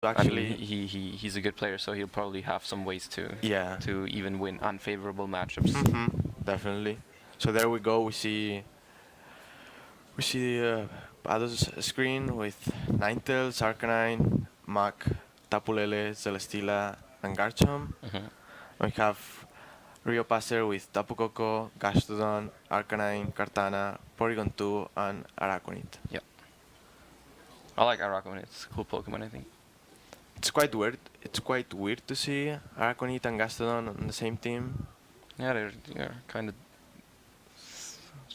Actually, I mean, he's a good player, so he'll probably have some ways to even win unfavorable matchups. Definitely. So there we go. We see Pado's screen with Ninetales, Arcanine, Mac, Tapulele, Celesteela, and Garchomp. We have Rio Passer with Tapu Koko, Gastrodon, Arcanine, Kartana, Porygon 2, and Araquanid. Yeah. I like Araquanid. It's a cool Pokemon, I think. It's quite weird. It's quite weird to see Araquanid and Gastrodon on the same team. Yeah, they're kind of.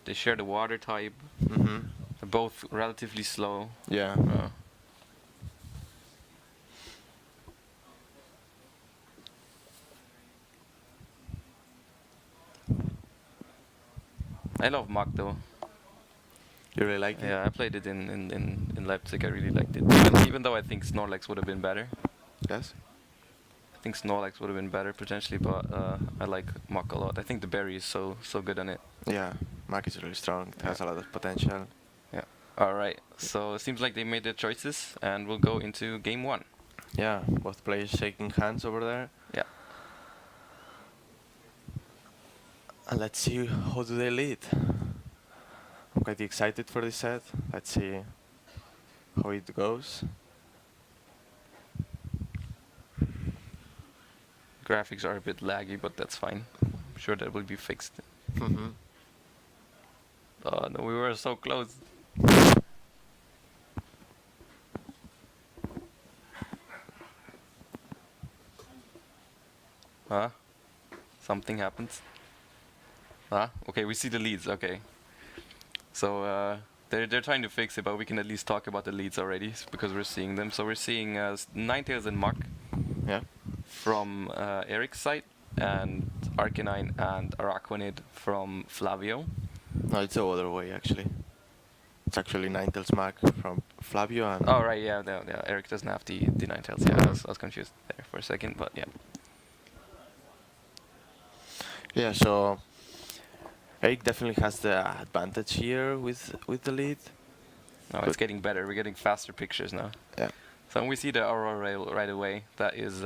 They share the water type. They're both relatively slow. Yeah. I love Mach though. You really like it? Yeah, I played it in Leipzig. I really liked it. Even though I think Snorlax would have been better. Yes. I think Snorlax would have been better potentially, but I like Mach a lot. I think the berry is so good on it. Yeah, Mac is really strong. It has a lot of potential. Yeah. Alright, so it seems like they made their choices, and we'll go into game 1. Yeah, both players shaking hands over there. Yeah. And let's see how do they lead. I'm quite excited for this set. Let's see how it goes. Graphics are a bit laggy, but that's fine. I'm sure that will be fixed. Oh no, we were so close. Huh? Something happens. Huh? Okay, we see the leads. Okay. So they're trying to fix it, but we can at least talk about the leads already because we're seeing them. So we're seeing Ninetales and Mach. Yeah. From Eric's side, and Arcanine and Araquanid from Flavio. No, it's the other way actually. It's actually Ninetales Mac from Flavio and... Oh right, yeah, Eric doesn't have the Ninetales. Yeah, I was confused there for a second, but yeah. Yeah, so Eric definitely has the advantage here with the lead. No, it's getting better. We're getting faster pictures now. Yeah. So when we see the Aurora Rail right away, that is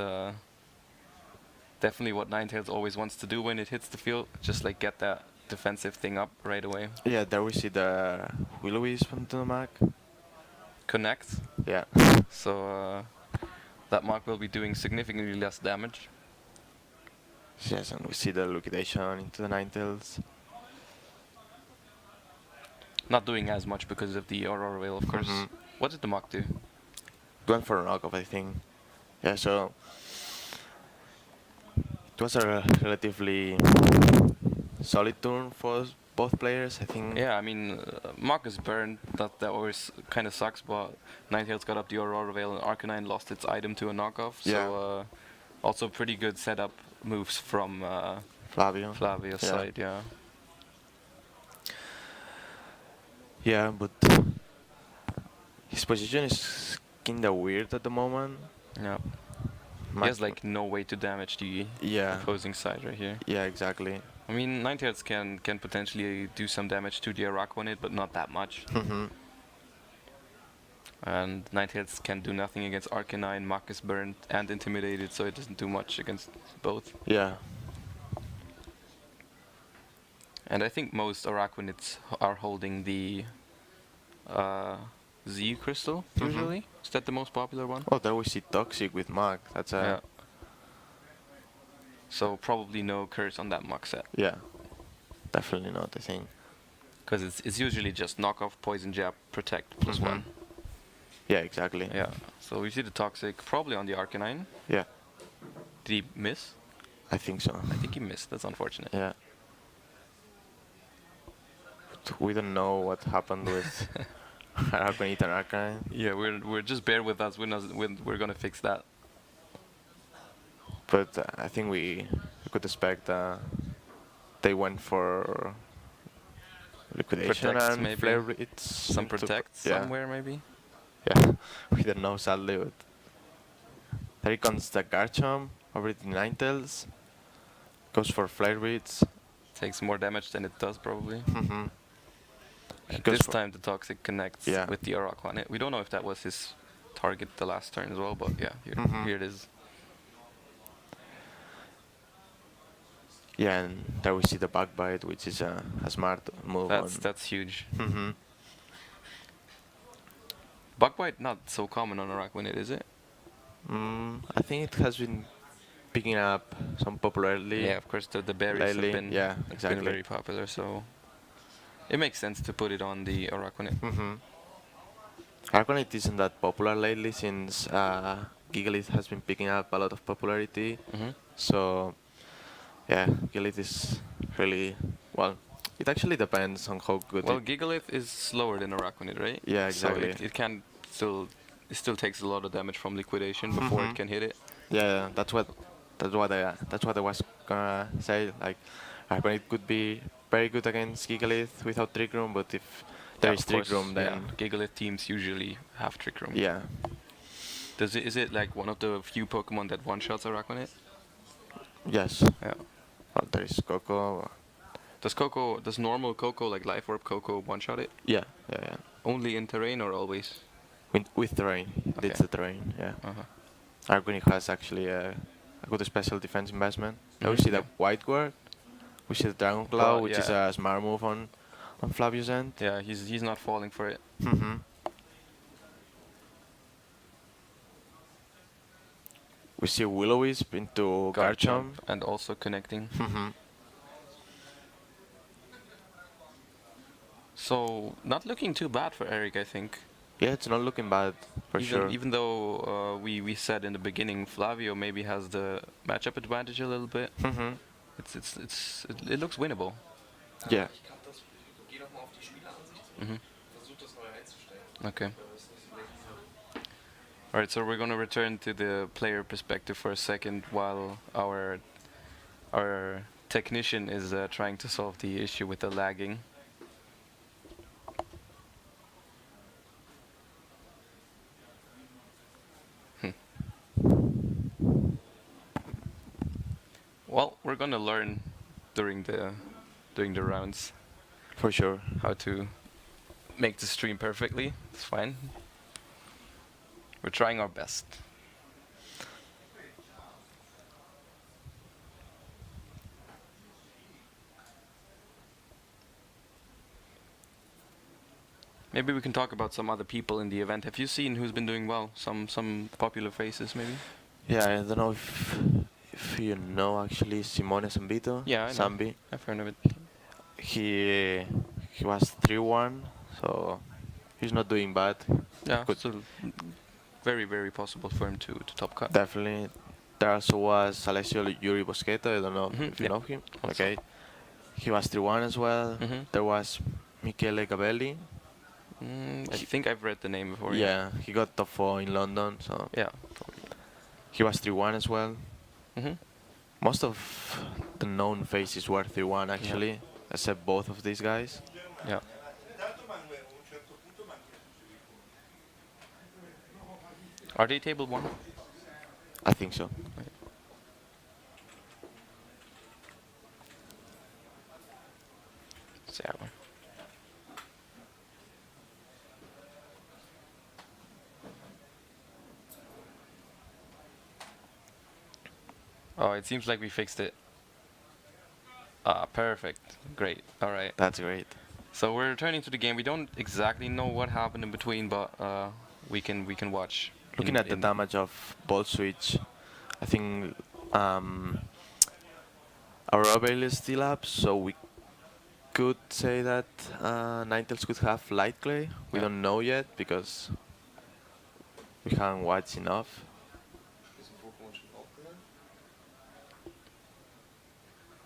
definitely what Ninetales always wants to do when it hits the field. Just like get that defensive thing up right away. Yeah, there we see the Will-O-Wisp from the Mac. Connect. Yeah. So that Mach will be doing significantly less damage. Yes, and we see the liquidation into the Ninetales. Not doing as much because of the Aurora Rail, of course. What did the Mach do? Went for a knockoff, I think. Yeah, so it was a relatively solid turn for both players, I think. Yeah, I mean, Mach is burned. That always kind of sucks, but Ninetales got up the Aurora Veil and Arcanine lost its item to a knockoff. Yeah. So also pretty good setup moves from Flavio's side, yeah. Yeah, but his position is kinda weird at the moment. Yeah. He has like no way to damage the opposing side right here. Yeah, exactly. I mean, Ninetales can potentially do some damage to the Araquanid, but not that much. And Ninetales can do nothing against Arcanine. Mach is burned and intimidated, so it doesn't do much against both. Yeah. And I think most Araquanids are holding the Z crystal usually. Is that the most popular one? Oh, there we see Toxic with Mach. That's a... Yeah. So probably no curse on that Mach set. Yeah. Definitely not, I think. Because it's usually just knockoff, poison jab, protect, plus 1. Yeah, exactly. Yeah. So we see the Toxic probably on the Arcanine. Yeah. Did he miss? I think so. I think he missed. That's unfortunate. Yeah. But we don't know what happened with Araquanid and Arcanine. Yeah, we're just bear with us. We're gonna fix that. But I think we could expect they went for liquidation Protects and maybe. flare. It's Some protect somewhere maybe. Yeah, we don't know sadly. But there comes the Garchomp over the Ninetales. Goes for flare beats. Takes more damage than it does probably. And This time the Toxic connects Yeah. with the Araquanid. We don't know if that was his target the last turn as well, but yeah, here it is. Yeah, and there we see the backbite, which is a smart move. That's huge. Mm-hmm. Backbite not so common on Araquanid, is it? I think it has been picking up some popularity. Yeah, of course the berries lately. have been, Yeah, exactly. been very popular, so it makes sense to put it on the Araquanid. Araquanid isn't that popular lately since Gigalith has been picking up a lot of popularity. So yeah, Gigalith is really, well, it actually depends on how good Well, Gigalith is slower than Araquanid, right? Yeah, exactly. So it can still, it still takes a lot of damage from liquidation before it can hit it. Yeah, that's what I was gonna say. Like, Araquanid could be very good against Gigalith without Trick Room, but if there is Trick Room, then Gigalith teams usually have Trick Room. Yeah. Is it like one of the few Pokemon that one-shots Araquanid? Yes. Yeah. Well, there is Coco. Does normal Coco, like Life Orb Coco, one-shot it? Yeah. Only in terrain or always? With terrain. Okay. It's the terrain, yeah. Araquanid has actually a good special defense investment. Now we see the White Guard, we see the Dragon Claw, which is a smart move on Flavio's end. Yeah, he's not falling for it. We see Will-O-Wisp into Garchomp. And also connecting. So, not looking too bad for Eric, I think. Yeah, it's not looking bad, for sure. Even though we said in the beginning Flavio maybe has the matchup advantage a little bit. It looks winnable. Yeah. Okay. Alright, so we're gonna return to the player perspective for a second while our technician is trying to solve the issue with the lagging. Well, we're gonna learn during the rounds. For sure. How to make the stream perfectly. It's fine. We're trying our best. Maybe we can talk about some other people in the event. Have you seen who's been doing well? Some popular faces, maybe? Yeah, I don't know if you know, actually, Simone Zambito. Yeah, I know. Zambi. I've heard of it. He was 3-1, so he's not doing bad. Yeah, still very, very possible for him to top cut. Definitely. There also was Alessio Yuri Boschetto, I don't know if you know him. Also. Okay. He was 3-1 as well. There was Michele Gabelli. I think I've read the name before. Yeah, he got top 4 in London, so yeah, he was 3-1 as well. Most of the known faces were 3-1 actually, except both of these guys. Yeah. Are they table 1? I think so. Okay. Seven. Oh, it seems like we fixed it. Ah, perfect. Great. All right. That's great. So we're returning to the game. We don't exactly know what happened in between, but we can watch. Looking at the damage of Ball Switch, I think our Veil is still up, so we could say that Ninetales could have Light Clay. We don't know yet because we haven't watched enough.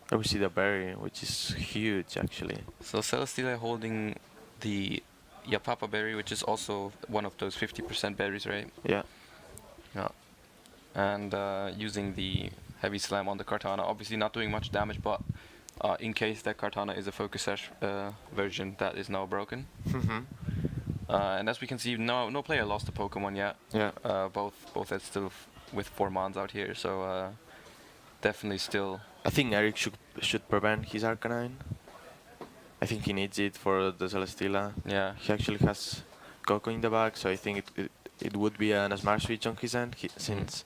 There we see the berry, which is huge actually. So Celesteela holding the Yapapa berry, which is also one of those 50% berries, right? Yeah. Yeah. And using the heavy slam on the Kartana, obviously not doing much damage, but in case that Kartana is a Focus Sash version that is now broken. And as we can see, no player lost a Pokemon yet. Yeah. Both are still with 4 Mons out here, so definitely still. I think Eric should prevent his Arcanine. I think he needs it for the Celesteela. Yeah. He actually has Coco in the back, so I think it would be a smart switch on his end, since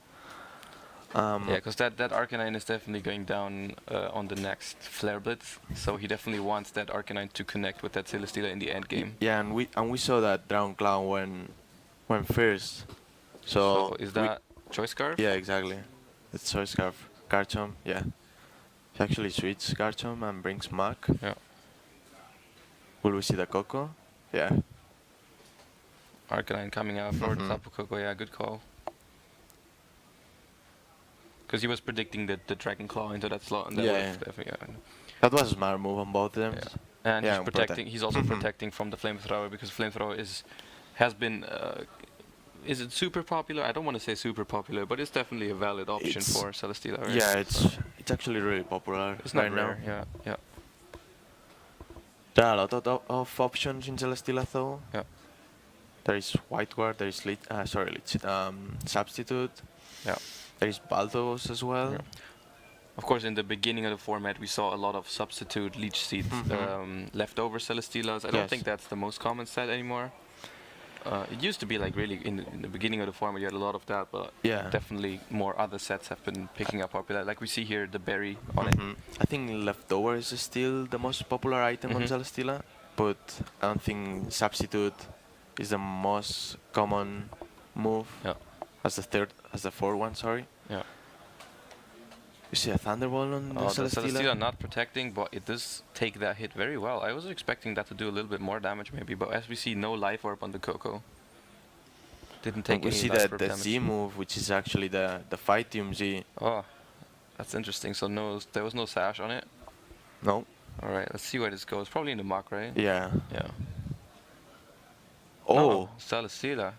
Yeah, because that Arcanine is definitely going down on the next Flare Blitz, so he definitely wants that Arcanine to connect with that Celesteela in the end game. yeah, and we saw that Dragon Clown when first. So is that Choice Scarf? Yeah, exactly. It's Choice Scarf. Garchomp, yeah. He actually switches Garchomp and brings Mach. Yeah. Will we see the Coco? Yeah. Arcanine coming out for the Tapu Koko, yeah, good call. Because he was predicting the Dragon Claw into that slot, and that would've definitely, That was a smart move on both of them. Yeah. And Yeah, he's protecting. He's also protecting from the Flamethrower, because Flamethrower has been. Is it super popular? I don't want to say super popular, but it's definitely a valid option for Celesteela. Right? Yeah, it's actually really popular It's right not now. rare. Yeah, yeah. There are a lot of options in Celesteela though. Yeah. There is White Guard, there is Substitute. Yeah. There is Baldos as well. Yeah. Of course, in the beginning of the format, we saw a lot of substitute Leech Seed leftover Celesteelas. I don't think that's the most common set anymore. It used to be like really in the beginning of the format, you had a lot of that, but definitely more other sets have been picking up popular. Like we see here the berry on it. I think leftover is still the most popular item on Celesteela, but I don't think substitute is the most common move. Yeah. As the fourth one, sorry. Yeah. You see a Thunderbolt on the The Celesteela? Celesteela not protecting, but it does take that hit very well. I was expecting that to do a little bit more damage maybe, but as we see, no Life Orb on the Coco. Didn't take we any see Life that Orb the damage. Z move, which is actually the Fight Team Z. Oh, that's interesting. So there was no Sash on it? No? Alright, let's see where this goes. Probably in the Mach, right? Yeah. Yeah. Oh! No, Celesteela.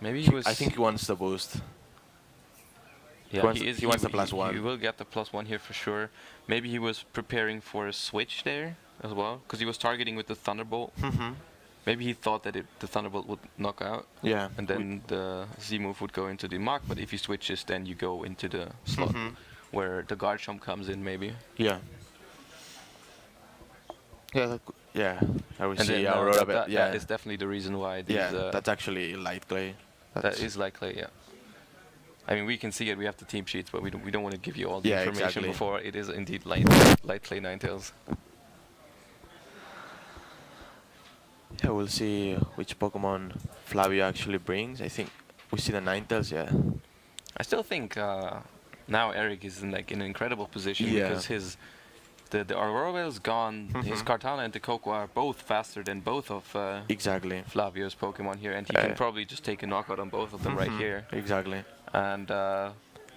Maybe he was... I think he wants the boost. Yeah, he wants the +1. He will get the +1 here for sure. Maybe he was preparing for a switch there as well, because he was targeting with the Thunderbolt. Maybe he thought that the Thunderbolt would knock out. Yeah. And then the Z move would go into the Mach, but if he switches, then you go into the slot where the Garchomp comes in, maybe. Yeah. Yeah, I will And see then Aurora. that is definitely the reason why these... that's actually light clay. That is likely, yeah. I mean, we can see it. We have the team sheets, but we don't want to give you all the information before it is indeed light clay Ninetales. Yeah, we'll see which Pokemon Flavio actually brings. I think we see the Ninetales. Yeah. I still think now Eric is in like an incredible position because the Aurora is gone. His Kartana and the Coco are both faster than both of Flavio's Pokemon here, and he can probably just take a knockout on both of them right here. Exactly. And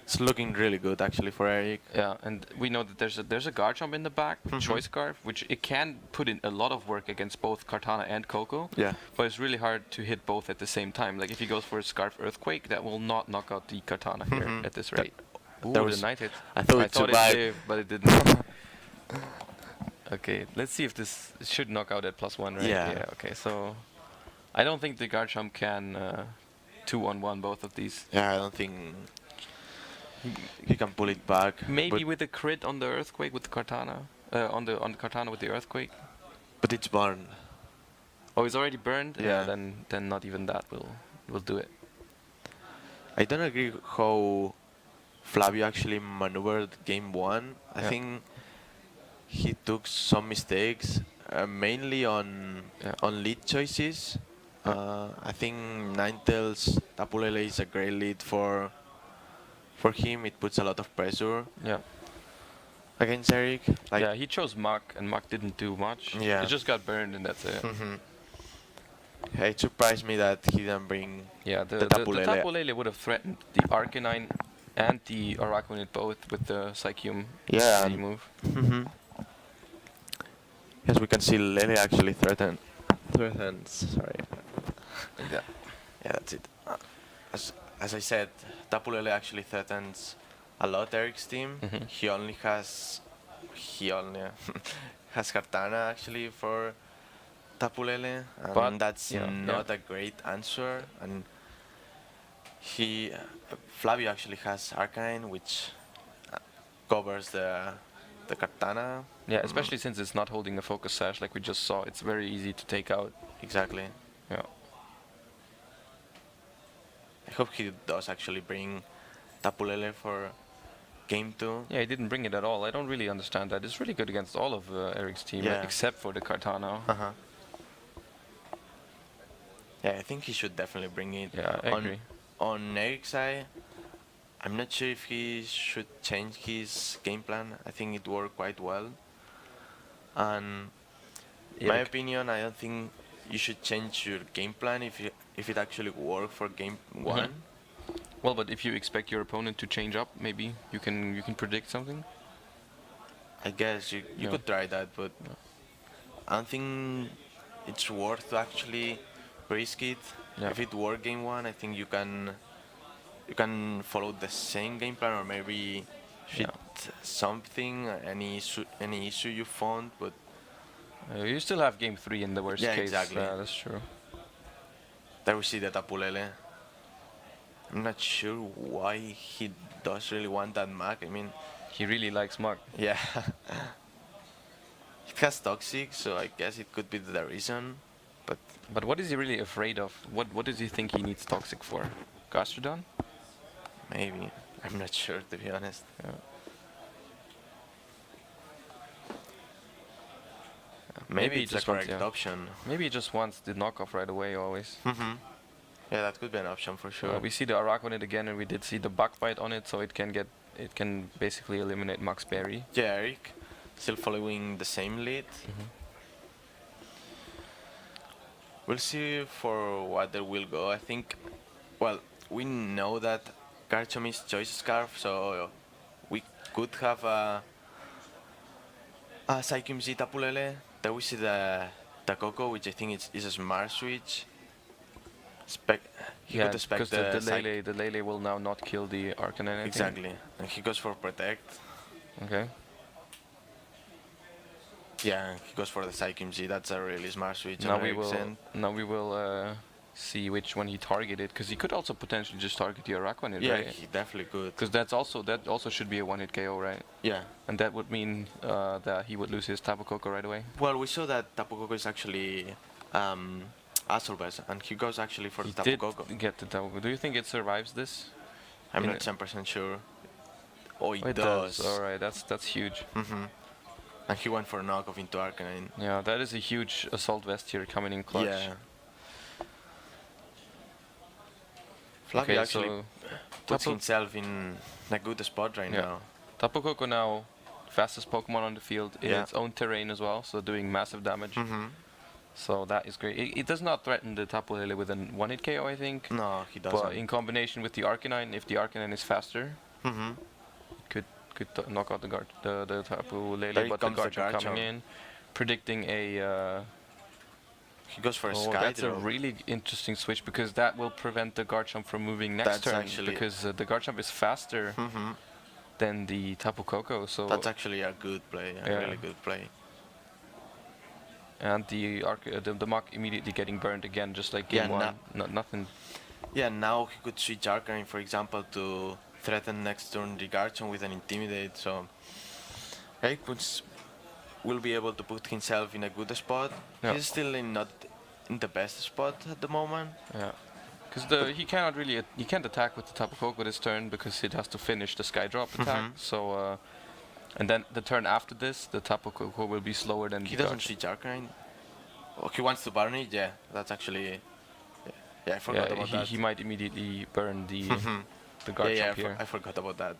it's looking really good actually for Eric. Yeah, and we know that there's a Garchomp in the back, Choice Scarf, which it can put in a lot of work against both Kartana and Coco. Yeah. But it's really hard to hit both at the same time. Like if he goes for a Scarf Earthquake, that will not knock out the Kartana here at this rate. Ooh, the Night Hit. I thought it lived, but it didn't. Okay, let's see if this should knock out at +1, right? Yeah. Okay, so I don't think the Garchomp can 2-on-1 both of these. Yeah, I don't think he can pull it back. Maybe with a crit on the Earthquake with the Kartana, on the Kartana with the Earthquake. But it's burned. Oh, it's already burned. Yeah. Then not even that will do it. I don't agree how Flavio actually maneuvered game 1. I think he took some mistakes, mainly on lead choices. I think Ninetales Tapu Lele is a great lead for him. It puts a lot of pressure against Eric. Like yeah, he chose Mach, and Mach didn't do much. Yeah. It just got burned, and that's it. Yeah, it surprised me that he didn't bring Yeah, the Tapu Lele. Tapu Lele would have threatened the Arcanine and the Araquanid both with the Psychium Z move. Yes, we can see Lele actually threatens. Sorry. Like that. Yeah, that's it. As I said, Tapu Lele actually threatens a lot Eric's team. He only has Kartana actually for Tapu Lele, and But that's not a great answer. And Flavio actually has Arcanine, which covers the Kartana. Yeah, especially since it's not holding a Focus Sash like we just saw. It's very easy to take out. Exactly. Yeah. hope he does actually bring Tapulele for game 2. Yeah, he didn't bring it at all. I don't really understand that. It's really good against all of Eric's team, Yeah. except for the Cartano. Uh-huh. Yeah, I think he should definitely bring it. Yeah, I agree. On Eric's side, I'm not sure if he should change his game plan. I think it worked quite well. And Yeah, my opinion, I don't think you should change your game plan if it actually worked for game 1. Well, but if you expect your opponent to change up, maybe you can predict something. I guess you Yeah. could try that, but I don't think it's worth to actually risk it. Yeah. If it worked game 1, I think you can follow the same game plan or maybe fit something, any issue you found, but You still have game 3 in the worst Yeah, case. exactly. That's true. there we see the Tapulele. I'm not sure why he does really want that Mac. I mean, He really likes Mug. yeah. It has Toxic, so I guess it could be the reason. But what is he really afraid of? What does he think he needs Toxic for? Gastrodon? Maybe. I'm not sure, to be honest. Yeah. Maybe he it's the just wants- correct yeah. option. Maybe he just wants the knockoff right away always. Yeah, that could be an option for sure. We see the Arak on it again, and we did see the Bug Bite on it, so it can basically eliminate Max Berry. Yeah, Eric, still following the same lead. We'll see for what they will go. I think, well, we know that Garchomp is Choice Scarf, so we could have a Psychium Z Tapulele. Then we see the Coco, which I think is a smart switch. He could expect because the Lele will now not kill the Arcanine. I think. Exactly, and he goes for Protect. Okay. Yeah, he goes for the Psychium Z. That's a really smart switch. Now on we Eric's will. end. Now we will see which one he targeted, because he could also potentially just target the Araquanid, Yeah, right? he definitely could. Because that also should be a one-hit KO, right? Yeah. And that would mean that he would lose his Tapu Koko right away. Well, we saw that Tapu Koko is actually AZWORLD, and he goes actually for He the Tapu did Koko. get the Tapu Koko. Do you think it survives this? I'm in not it? 10% sure. Oh, it Oh, it does. All right, that's huge. And he went for a knockoff into Arcanine. Yeah, that is a huge assault vest here coming in clutch. Yeah. Flavio actually puts Tapu- himself in a good spot right now. Tapu Koko now fastest Pokemon on the field in Yeah. its own terrain as well, so doing massive damage. So that is great. It does not threaten the Tapu Lele with a one-hit KO, I think. No, he doesn't. But in combination with the Arcanine, if the Arcanine is faster, could knock out the Tapu Lele. There But the comes the Garchomp coming Garchomp. in, predicting a. He goes for a Oh, Sky that's a Drop. really interesting switch, because that will prevent the Garchomp from moving next That's turn, actually- because the Garchomp is faster than the Tapu Koko. So That's actually a good play, a Yeah. really good play. and the Mach immediately getting burned again, just like game Yeah, one. Nothing. Yeah, now he could switch Arcanine, for example, to threaten next turn the Garchomp with an Intimidate, so Eric will be able to put himself in a good spot. Yeah. He's still not in the best spot at the moment. Yeah. Because he cannot really he can't attack with the Tapu Koko this turn, because it has to finish the Sky Drop attack. So and then the turn after this, the Tapu Koko will be slower than He the doesn't Garchomp. switch Arcanine. Oh, he wants to burn it, yeah. That's actually... Yeah, I forgot about that. He might immediately burn the yeah, Garchomp here. I forgot about that.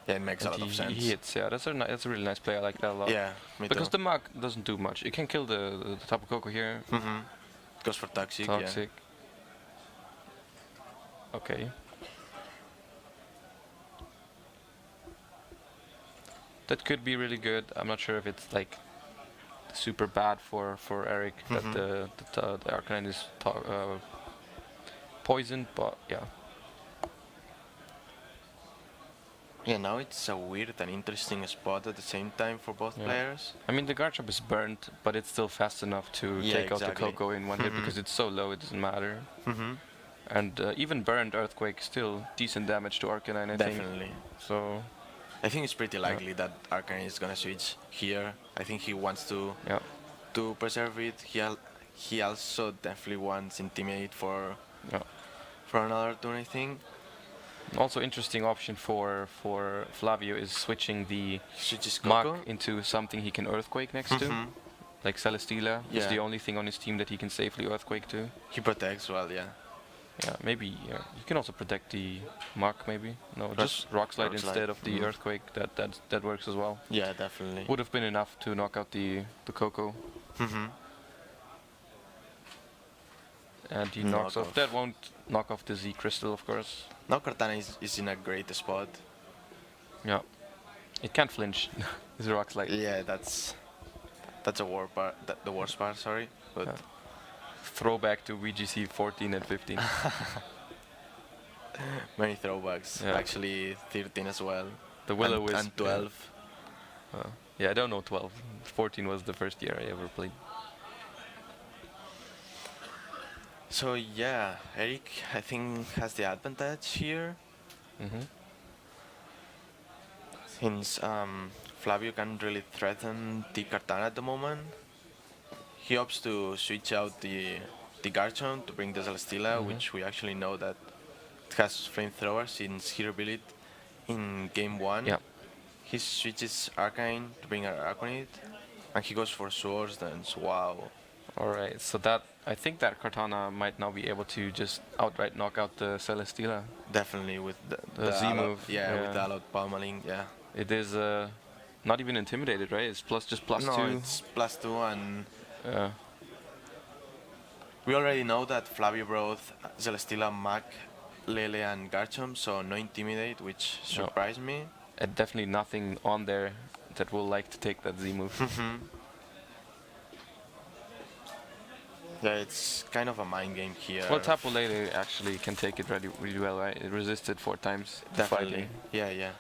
Yeah, it makes a And lot of sense. He hits, yeah. That's a really nice play. I like that a lot. Yeah, me Because too. the Mach doesn't do much. It can kill the Tapu Koko here. Goes for Toxic, Toxic. Okay. That could be really good. I'm not sure if it's like super bad for Eric that the Arcanine is poisoned, but yeah. Yeah, now it's a weird and interesting spot at the same time for both Yeah. players. I mean, the Garchomp is burnt, but it's still fast enough to Yeah, take out the exactly. Koko in one hit, because it's so low it doesn't matter. Mm-hmm. And even burned Earthquake, still decent damage to Arcanine, I think. Definitely. So, I think it's pretty likely that Arcanine is gonna switch here. I think he wants to yeah. preserve it. He also definitely wants Intimidate for for another turn, I think. Also interesting option for Flavio is switching the Switches Mark Coco. into something he can earthquake next to. Mhm. Like Celesteela is Yeah. the only thing on his team that he can safely earthquake to. He protects well, yeah. Yeah, maybe you can also protect the Mark maybe. No, just Rock Slide Rock Slide. instead of the Mhm. earthquake. That works as well. Yeah, definitely. Would have been enough to knock out the Coco. Mhm. And he Knock knocks off. off. That won't knock off the Z crystal, of course. Now Cortana is in a great spot. Yeah, it can't flinch. It's a Rock Slide. Yeah, that's a war part. The worst part, sorry. But Yeah. Throwback to VGC 14 and 15. many throwbacks. Yeah. Actually, 13 as well. The Will-O-Wisp. And 12. Yeah, I don't know 12. 14 was the first year I ever played. So yeah, Eric, I think, has the advantage here. Hmm. Since Flavio can't really threaten the Cartana at the moment. He opts to switch out the Garchomp to bring the Celesteela, Mhm. which we actually know that it has Flamethrower since he revealed it in game 1. Yeah. He switches Arcane to bring Arcanine, and he goes for Swords Dance. Wow. Alright, so that I think that Cartana might now be able to just outright knock out the Celesteela. Definitely with The Z allo- move, Yeah, with yeah. the allowed pummeling, yeah. It is not even intimidated, right? It's just plus no, 2. it's +2, and Yeah. we already know that Flavio brought Celesteela, Mac, Lele, and Garchomp, so no Intimidate, which No. surprised me. And definitely nothing on there that will like to take that Z move. Yeah, it's kind of a mind game here. Well, Tapu Lele actually can take it really well, right? It resisted 4 times. Definitely. fighting. Yeah, yeah.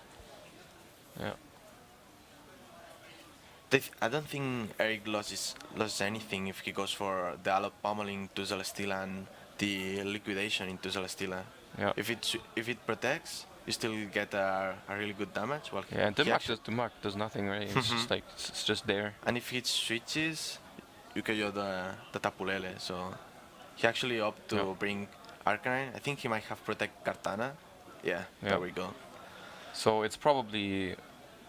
Yeah. I don't think Eric loses anything if he goes for the allowed pummeling to Celesteela and the liquidation into Celesteela. Yeah. If it protects, you still get a really good damage. Well, Yeah, and the he Mark does nothing, right? It's just like it's just there. and if he switches, you KO the Tapu Lele. So he actually opted to Yeah. bring Arcanine. I think he might have protect Cartana. Yeah, Yeah. there we go. So it's probably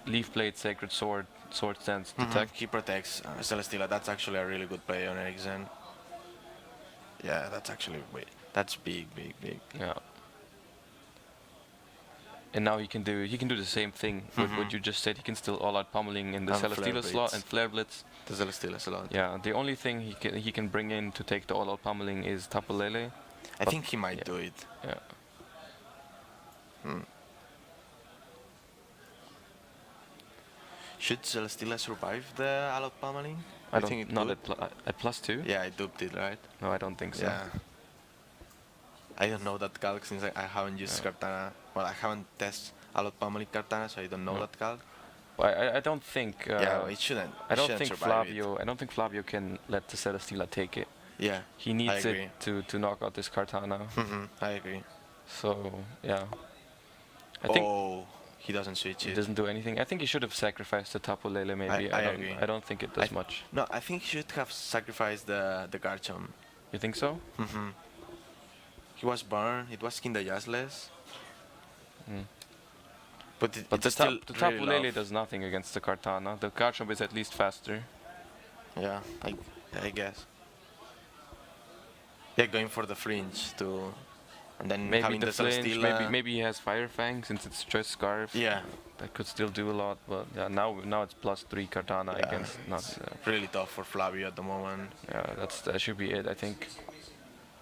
Leaf Blade, Sacred Sword, Sword Stance, Detect. He protects Celesteela. That's actually a really good play on Ericsson. Yeah, that's actually that's big. Yeah. And now he can do the same thing with what you just said. He can still all out pummeling in the And Celesteela Flare slot Blitz. and Flare Blitz. The Celesteela is a lot. Yeah. The only thing he can bring in to take the all out pummeling is Tapu Lele. I But- think he might yeah. do it. Yeah. Should Celesteela survive the allowed pummeling? I You don't think it not could? at +2. Yeah, I duped it, right? No, I don't think so. Yeah. I don't know that calc since I haven't used Cartana. Well, I haven't tested allowed pummeling Cartana, so I don't know Yeah. that calc. But I don't think. Yeah, it shouldn't. I it don't shouldn't think survive it. Flavio. I don't think Flavio can let the Celesteela take it. Yeah, He needs agree. it to knock out this Cartana. I agree. So yeah, I think He doesn't switch it it. doesn't do anything. I think he should have sacrificed the Tapu Lele. Maybe I don't. agree. I don't think it does much. No, I think he should have sacrificed the Garchomp. You think so? He was burned. It was kinda useless. Mm. But But the still Tapu really Lele love. does nothing against the Cartana. The Garchomp is at least faster. Yeah, I guess. Yeah, going for the flinch too, and then Maybe having the flinch. Celesteela. Maybe he has Fire Fang since it's just Scarf. Yeah, That could still do a lot. But yeah, now it's +3 Cartana Yeah, against not. really tough for Flavio at the moment. Yeah, that should be it. I think.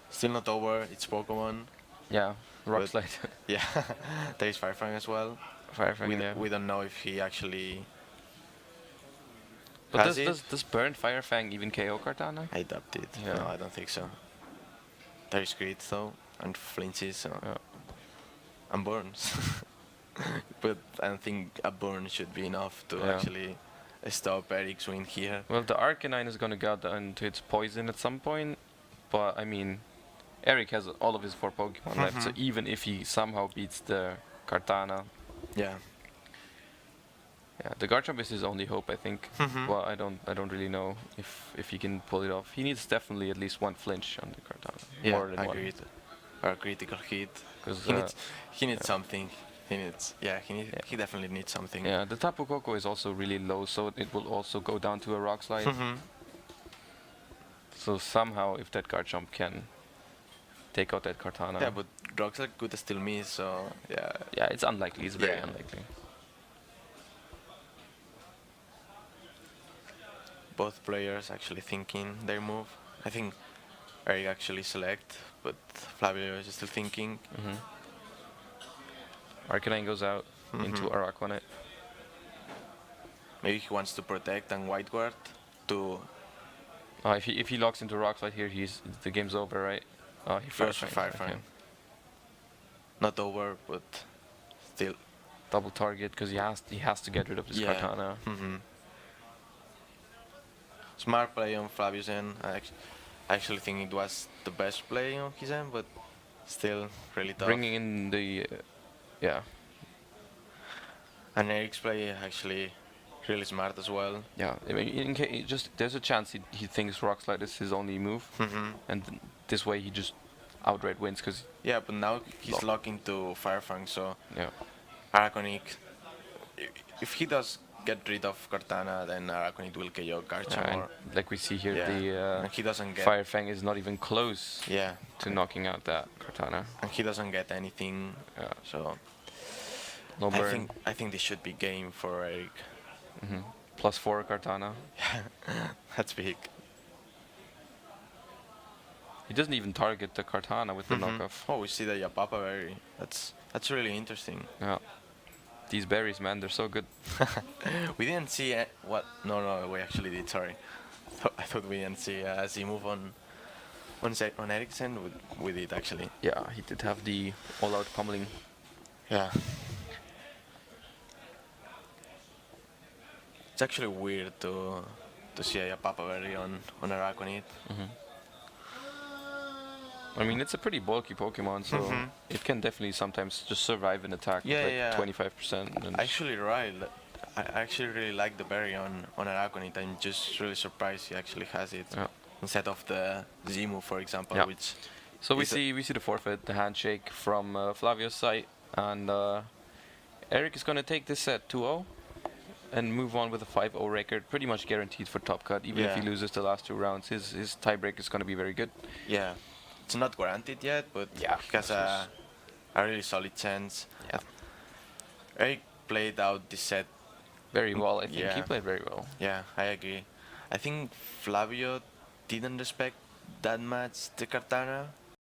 Still not over. It's Pokemon. Yeah, Rock But- Slide. Yeah, there is Firefang as well. Fire Fang. Yeah. We don't know if he actually. But has does Burn Fire Fang even KO Cartana? I dubbed it. Yeah. No, I don't think so. There is Crit though, and flinches, so Yeah. and burns. But I don't think a burn should be enough to Yeah. actually stop Eric's win here. Well, the Arcanine is gonna get into its poison at some point, but I mean, Eric has all of his 4 Pokemon left, so even if he somehow beats the Cartana, Yeah. yeah, the Garchomp is his only hope, I think. Mhm. Well, I don't really know if he can pull it off. He needs definitely at least 1 flinch on the Cartana. Yeah, More than I one. agree. or a critical hit. 'Cause, He needs something. He definitely needs something. Yeah, the Tapu Koko is also really low, so it will also go down to a rock slide. Mhm. So somehow, if that Garchomp can take out that Kartana. Yeah, but Roxas could still miss, so yeah. Yeah, it's unlikely. It's very Yeah. unlikely. Both players actually thinking their move. I think Eric actually select, but Flavio is still thinking. Mm-hmm. Arcanine goes out into Araquanid. Maybe he wants to protect and white guard to If he locks into Rock Slide here, the game's over, right? He first Fire fire Fang, fang. Not over, but still. double target because he has to get rid of this Kartana. Mm-hmm. Smart play on Flavio's end. I actually think it was the best play on his end, but still really tough. Bringing in the yeah. And Eric's play actually really smart as well. Yeah, I mean, in case just there's a chance he thinks Rock Slide is his only move, and this way he just outright wins because Yeah, but now he's locking to Fire Fang, so yeah. Araquanid, if he does get rid of Kartana, then Araquanid will KO Garchomp. And like we see here, and he doesn't get Fire Fang is not even close to knocking out that Kartana. and he doesn't get anything. So No burn. I think this should be game for Eric. +4 Kartana. That's big. He doesn't even target the Kartana with the knockoff. Oh, we see the Yapapa berry. That's really interesting. Yeah. These berries, man, they're so good. We didn't see what? No, we actually did. Sorry, I thought we didn't see Z move on Eric's end. We did actually. Yeah, he did have the all-out pummeling. Yeah. It's actually weird to see a Yapapa berry on Araquanid. I mean, it's a pretty bulky Pokemon, so it can definitely sometimes just survive an attack with like 25%. And Actually, right. I actually really like the berry on Araquanid. I'm just really surprised he actually has it instead of the Z move, for example, which. So we see the forfeit, the handshake from Flavio's side, and Eric is gonna take this set 2-0 and move on with a 5-0 record, pretty much guaranteed for top cut. Even if he loses the last 2 rounds, his tiebreak is gonna be very good. Yeah. It's not guaranteed yet, but he has a really solid chance. Yeah. Eric played out this set very well. I think he played very well. Yeah, I agree. I think Flavio didn't respect that much the Kartana,